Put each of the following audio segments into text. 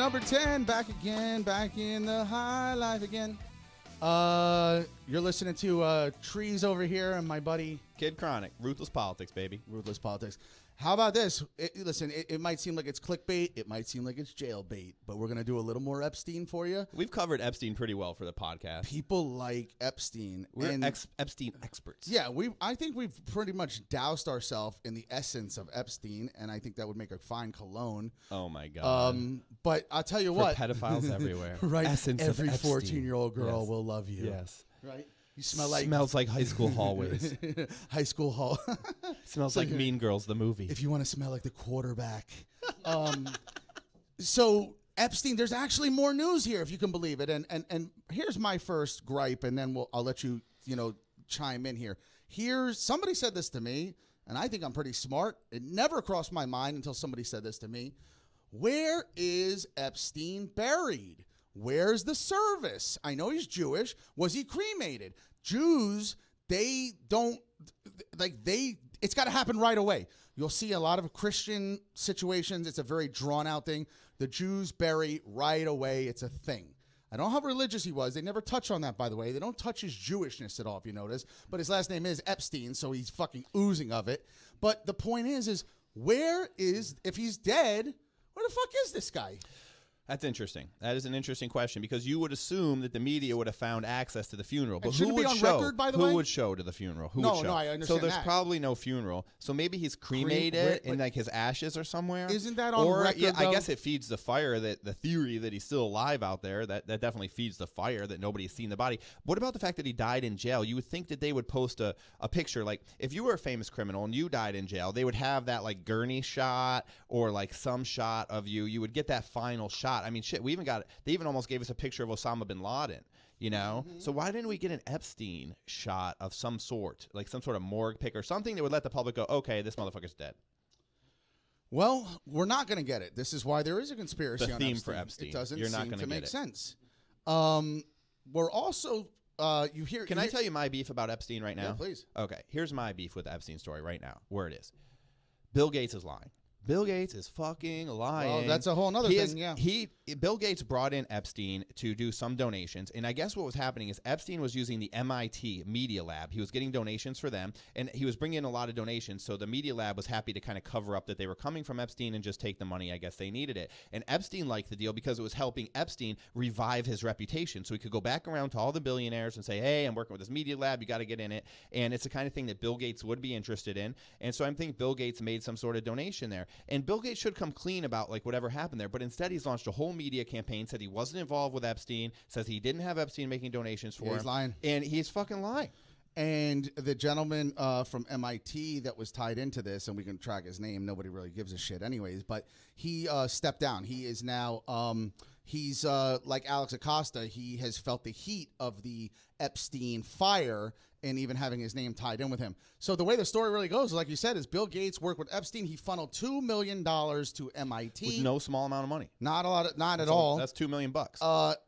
number 10, back again, back in the high life again. You're listening to Treez over here and my buddy Kid Chronic. Ruthless Politics, baby. Ruthless Politics. How about this? Listen, it might seem like it's clickbait. It might seem like it's jailbait, but we're going to do a little more Epstein for you. We've covered Epstein pretty well for the podcast. People like Epstein. We're Epstein experts. Yeah, I think we've pretty much doused ourselves in the essence of Epstein, and I think that would make a fine cologne. Oh, my God. But I'll tell you for what. pedophiles everywhere. Right? Essence Every of 14-year-old girl will love you. Yes. Right? You smell like... Smells like high school hallways. High school hall. Smells like Mean Girls, the movie. If you want to smell like the quarterback. So Epstein, there's actually more news here, if you can believe it. And here's my first gripe, and then I'll let you chime in here. Somebody said this to me, and I think I'm pretty smart. It never crossed my mind until somebody said this to me. Where is Epstein buried? Where's the service? I know he's Jewish. Was he cremated? Jews, it's got to happen right away. You'll see a lot of Christian situations. It's a very drawn out thing. The Jews bury right away. It's a thing. I don't know how religious he was. They never touch on that, by the way. They don't touch his Jewishness at all, if you notice. But his last name is Epstein, so he's fucking oozing of it. But the point is if he's dead, where the fuck is this guy? That's interesting. That is an interesting question because you would assume that the media would have found access to the funeral. But who would show? Record, by the way? Who would show to the funeral? Who no, would show? No, I understand. So there's that. probably no funeral. So maybe he's cremated and like his ashes are somewhere. Isn't that on record? Yeah, I guess it feeds the fire that the theory that he's still alive out there. That definitely feeds the fire that nobody's seen the body. What about the fact that he died in jail? You would think that they would post a picture like if you were a famous criminal and you died in jail, they would have that like gurney shot or like some shot of you. You would get that final shot. I mean, shit. They even almost gave us a picture of Osama bin Laden, Mm-hmm. So why didn't we get an Epstein shot of some sort, like some sort of morgue pic or something that would let the public go, okay, this motherfucker's dead? Well, we're not going to get it. This is why there is a conspiracy the on theme Epstein. For Epstein. It doesn't You're not seem gonna to get make it. sense. We're also, you hear... Can I tell you my beef about Epstein right now? Yeah, please. Okay, here's my beef with the Epstein story right now, where it is. Bill Gates is lying. Bill Gates is fucking lying. Well, that's a whole other thing, yeah. Bill Gates brought in Epstein to do some donations, and I guess what was happening is Epstein was using the MIT Media Lab. He was getting donations for them, and he was bringing in a lot of donations, so the Media Lab was happy to kind of cover up that they were coming from Epstein and just take the money. I guess they needed it. And Epstein liked the deal because it was helping Epstein revive his reputation, so he could go back around to all the billionaires and say, hey, I'm working with this Media Lab. You got to get in it. And it's the kind of thing that Bill Gates would be interested in, and so I think Bill Gates made some sort of donation there. And Bill Gates should come clean about like whatever happened there, but instead he's launched a whole media campaign, said he wasn't involved with Epstein, says he didn't have Epstein making donations for him. He's lying. And he's fucking lying. And the gentleman from MIT that was tied into this, and we can track his name, nobody really gives a shit anyways, but he stepped down. He is now, he's like Alex Acosta, he has felt the heat of the Epstein fire and even having his name tied in with him. So the way the story really goes, like you said, is Bill Gates worked with Epstein. He funneled $2 million to MIT. With no small amount of money. Not a lot, not at all. That's $2 million.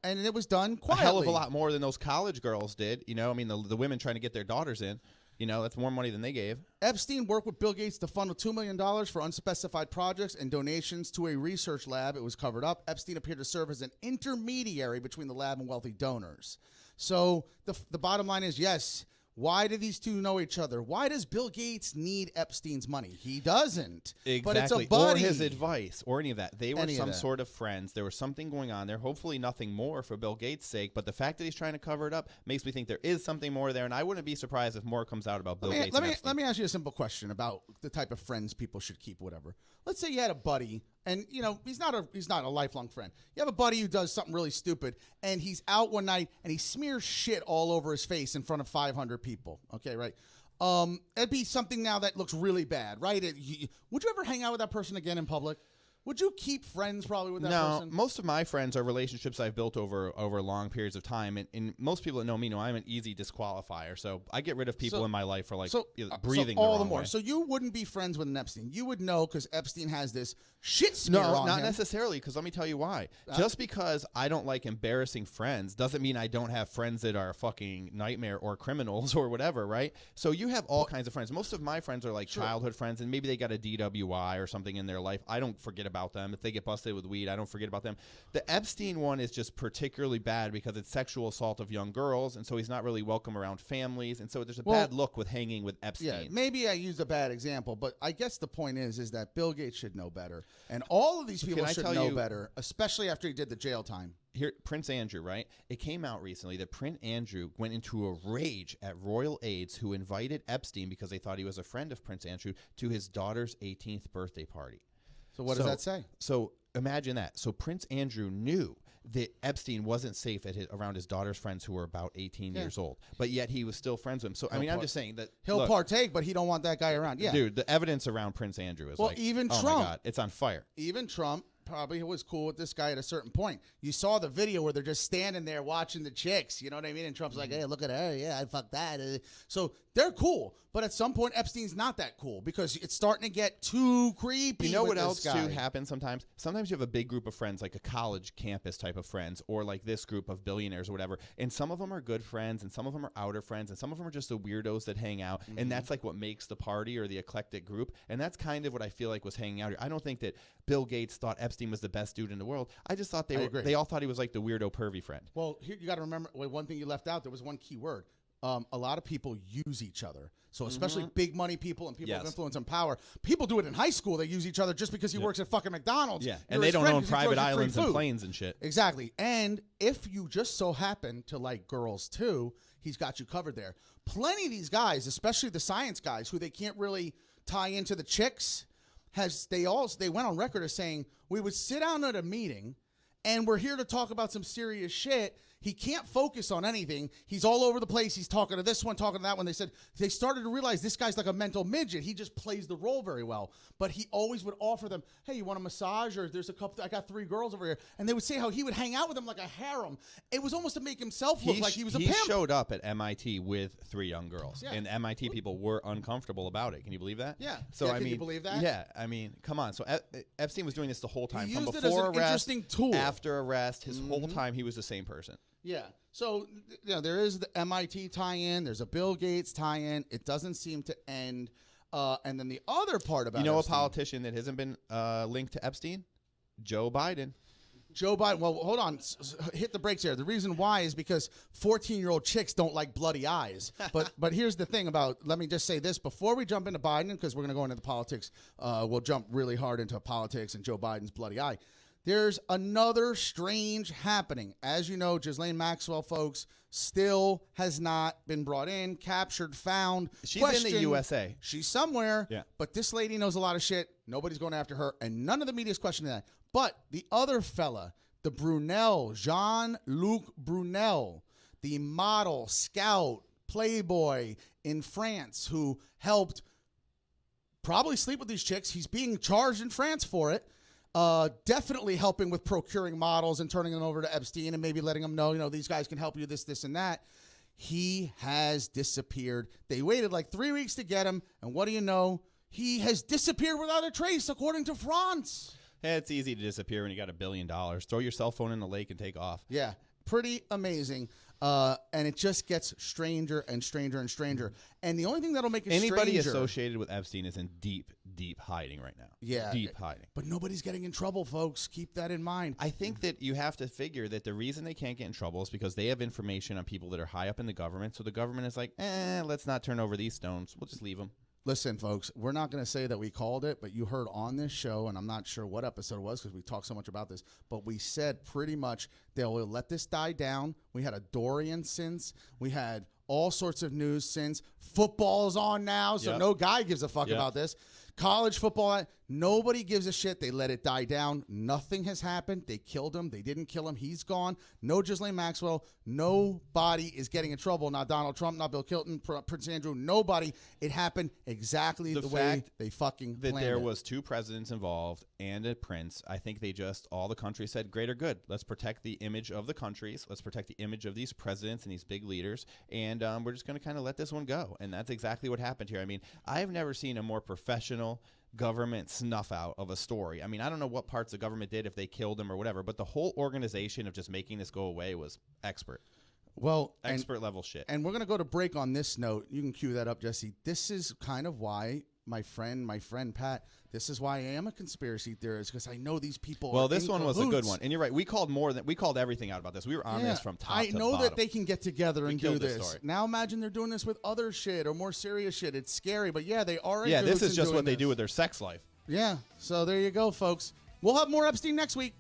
And it was done quietly. A hell of a lot more than those college girls did. You know, I mean, the women trying to get their daughters in. You know, that's more money than they gave. Epstein worked with Bill Gates to funnel $2 million for unspecified projects and donations to a research lab. It was covered up. Epstein appeared to serve as an intermediary between the lab and wealthy donors. So the bottom line is, yes, why do these two know each other? Why does Bill Gates need Epstein's money? He doesn't. Exactly. But it's a buddy. Or his advice or any of that. They were some sort of friends. There was something going on there. Hopefully nothing more for Bill Gates' sake. But the fact that he's trying to cover it up makes me think there is something more there. And I wouldn't be surprised if more comes out about Bill Gates. Let me ask you a simple question about the type of friends people should keep, whatever. Let's say you had a buddy, and you know he's not a lifelong friend. You have a buddy who does something really stupid, and he's out one night and he smears shit all over his face in front of 500 people. Okay, right? It'd be something now that looks really bad, right? Would you ever hang out with that person again in public? Would you keep friends probably with that person? No, most of my friends are relationships I've built over long periods of time. And most people that know me know I'm an easy disqualifier. So I get rid of people in my life for like breathing all the more. way. So you wouldn't be friends with an Epstein. You would know because Epstein has this shit smear on him. No, not necessarily, because let me tell you why. Just because I don't like embarrassing friends doesn't mean I don't have friends that are a fucking nightmare or criminals or whatever, right? So you have all kinds of friends. Most of my friends are like childhood friends, and maybe they got a DWI or something in their life. I don't forget about them. If they get busted with weed, I don't forget about them. The Epstein one is just particularly bad because it's sexual assault of young girls, and so he's not really welcome around families, and so there's a bad look with hanging with Epstein. Yeah, maybe I used a bad example, but I guess the point is that Bill Gates should know better, and all of these people should know better, especially after he did the jail time. Here, Prince Andrew, right? It came out recently that Prince Andrew went into a rage at royal aides who invited Epstein because they thought he was a friend of Prince Andrew to his daughter's 18th birthday party. So what does that say? So imagine that. So Prince Andrew knew that Epstein wasn't safe at around his daughter's friends who were about 18 years old, but yet he was still friends with him. So I mean, I'm just saying that he'll partake, but he don't want that guy around. Yeah, dude, the evidence around Prince Andrew is even oh Trump, my God, it's on fire. Even Trump probably was cool with this guy at a certain point. You saw the video where they're just standing there watching the chicks, you know what I mean? And Trump's like, hey, look at her. Yeah, I fucked that. So they're cool. But at some point, Epstein's not that cool because it's starting to get too creepy. You know what else too happens sometimes? Sometimes you have a big group of friends, like a college campus type of friends, or like this group of billionaires or whatever. And some of them are good friends, and some of them are outer friends, and some of them are just the weirdos that hang out. And that's like what makes the party or the eclectic group. And that's kind of what I feel like was hanging out here. I don't think that Bill Gates thought Epstein was the best dude in the world. I just thought they all thought he was like the weirdo pervy friend. Well, here you got to remember one thing you left out. There was one key word. A lot of people use each other. So especially big money people and people of influence and power. People do it in high school. They use each other just because he works at fucking McDonald's. Yeah, and they don't own private islands and planes and shit. Exactly. And if you just so happen to like girls too, he's got you covered there. Plenty of these guys, especially the science guys, who they can't really tie into the chicks, they went on record as saying, we would sit down at a meeting and we're here to talk about some serious shit. He can't focus on anything. He's all over the place. He's talking to this one, talking to that one. They started to realize this guy's like a mental midget. He just plays the role very well. But he always would offer them, hey, you want a massage? Or there's a couple, I got 3 girls over here. And they would say how he would hang out with them like a harem. It was almost to make himself look like he was a pimp. He showed up at MIT with 3 young girls. Yeah. And MIT people were uncomfortable about it. Can you believe that? Yeah. So can you believe that? Yeah. I mean, come on. So Epstein was doing this the whole time. He From used it before as an arrest, interesting tool. after arrest, his whole time he was the same person. Yeah. So, there is the MIT tie-in. There's a Bill Gates tie-in. It doesn't seem to end. And then the other part about a Epstein, politician that hasn't been linked to Epstein? Joe Biden. Joe Biden. Well, hold on. Hit the brakes here. The reason why is because 14-year-old chicks don't like bloody eyes. But here's the thing about, let me just say this before we jump into Biden, because we're going to go into the politics. We'll jump really hard into politics and Joe Biden's bloody eye. There's another strange happening. As you know, Ghislaine Maxwell, folks, still has not been brought in, captured, found. She's in the USA. She's somewhere. Yeah. But this lady knows a lot of shit. Nobody's going after her, and none of the media is questioning that. But the other fella, the Brunel, Jean-Luc Brunel, the model, scout, playboy in France who helped probably sleep with these chicks. He's being charged in France for it. Definitely helping with procuring models and turning them over to Epstein and maybe letting them know, these guys can help you, this, and that. He has disappeared. They waited like 3 weeks to get him, and what do you know? He has disappeared without a trace, according to France. Hey, it's easy to disappear when you got $1 billion. Throw your cell phone in the lake and take off. Yeah, pretty amazing. And it just gets stranger and stranger and stranger. And the only thing that'll make it anybody stranger, associated with Epstein is in deep, deep hiding right now. Yeah. Deep hiding. But nobody's getting in trouble, folks. Keep that in mind. I think that you have to figure that the reason they can't get in trouble is because they have information on people that are high up in the government. So the government is like, let's not turn over these stones. We'll just leave them. Listen, folks, we're not going to say that we called it, but you heard on this show, and I'm not sure what episode it was because we talked so much about this, but we said pretty much they'll let this die down. We had a Dorian since. We had all sorts of news since. Football's on now, so no guy gives a fuck about this. College football, nobody gives a shit. They let it die down. Nothing has happened. They killed him. They didn't kill him. He's gone. No Ghislaine Maxwell. Nobody is getting in trouble. Not Donald Trump, not Bill Clinton, Prince Andrew. Nobody. It happened exactly the way they fucking planned it. That there was 2 presidents involved and a prince. I think they just, all the countries said, greater good. Let's protect the image of the countries. Let's protect the image of these presidents and these big leaders. And we're just going to kind of let this one go. And that's exactly what happened here. I mean, I've never seen a more professional government snuff out of a story. I mean, I don't know what parts the government did, if they killed him or whatever, but the whole organization of just making this go away was expert. Well, expert level shit. And we're going to go to break on this note. You can cue that up, Jesse. This is kind of why my friend Pat, this is why I am a conspiracy theorist, because I know these people. Well, are this in one was a cahoots. good one, and you're right. We called everything out about this. We were on this from top I to know bottom. that they can get together and do killed this this. story. Now imagine they're doing this with other shit or more serious shit. It's scary, but yeah, they are. In Yeah, this cahoots is in just doing what they this. do with their sex life. Yeah, so there you go, folks. We'll have more Epstein next week.